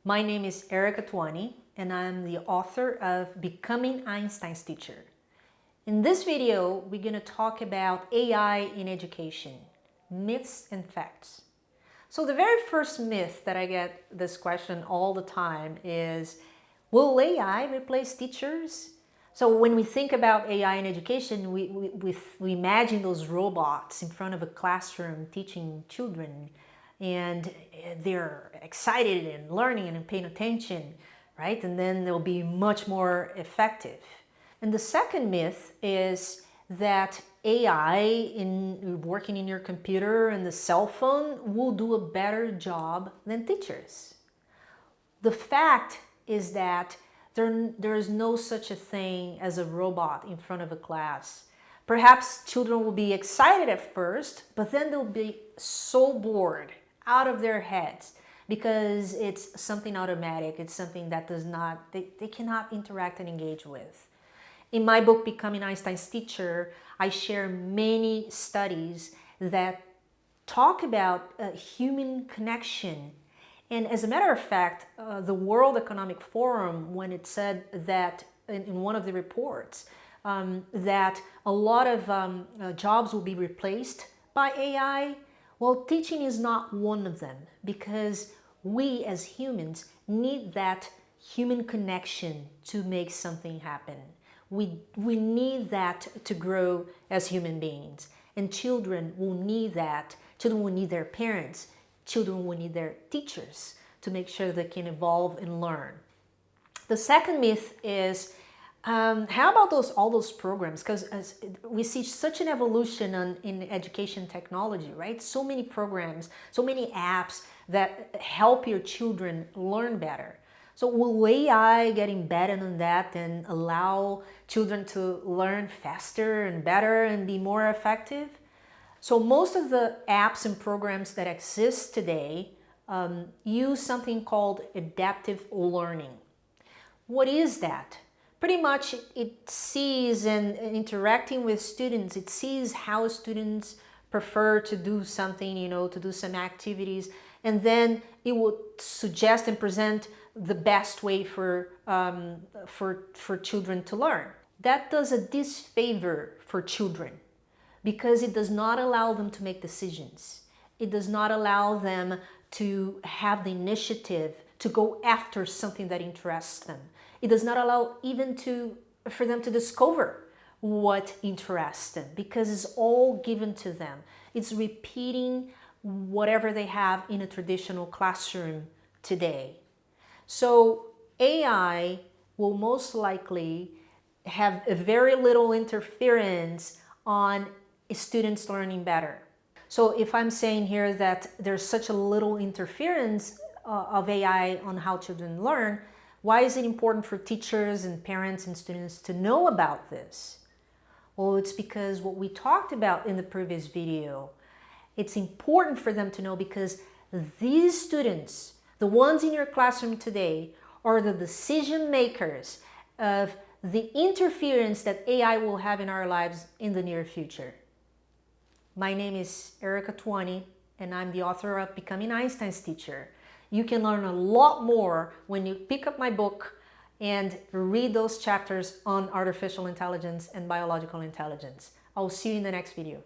My name is Erika Twani, and I'm the author of Becoming Einstein's Teacher. In this video, we're going to talk about AI in education, myths and facts. So the very first myth that I get this question all the time is, will AI replace teachers? So when we think about AI in education, we imagine those robots in front of a classroom teaching children, and they're excited and learning and paying attention, right? And then they'll be much more effective. And the second myth is that AI in working in your computer and the cell phone will do a better job than teachers. The fact is that there is no such a thing as a robot in front of a class. Perhaps children will be excited at first, but then they'll be so bored out of their heads because it's something automatic. It's something that they cannot interact and engage with. In my book, Becoming Einstein's Teacher, I share many studies that talk about human connection. And as a matter of fact, the World Economic Forum, when it said that in one of the reports, that a lot of jobs will be replaced by AI, well, teaching is not one of them, because we as humans need that human connection to make something happen. We need that to grow as human beings. And children will need that. Children will need their parents. Children will need their teachers to make sure they can evolve and learn. The second myth is, how about all those programs? Because we see such an evolution in education technology, right? So many programs, so many apps that help your children learn better. So will AI get embedded in that and allow children to learn faster and better and be more effective? So most of the apps and programs that exist today use something called adaptive learning. What is that? Pretty much it sees and interacting with students, it sees how students prefer to do something, to do some activities, and then it would suggest and present the best way for children to learn. That does a disfavor for children because it does not allow them to make decisions. It does not allow them to have the initiative to go after something that interests them. It does not allow even for them to discover what interests them because it's all given to them. It's repeating whatever they have in a traditional classroom today. So AI will most likely have a very little interference on students learning better. So if I'm saying here that there's such a little interference of AI on how children learn, why is it important for teachers and parents and students to know about this? Well, it's because what we talked about in the previous video, it's important for them to know because these students, the ones in your classroom today, are the decision makers of the interference that AI will have in our lives in the near future. My name is Erika Twani, and I'm the author of Becoming Einstein's Teacher. You can learn a lot more when you pick up my book and read those chapters on artificial intelligence and biological intelligence. I'll see you in the next video.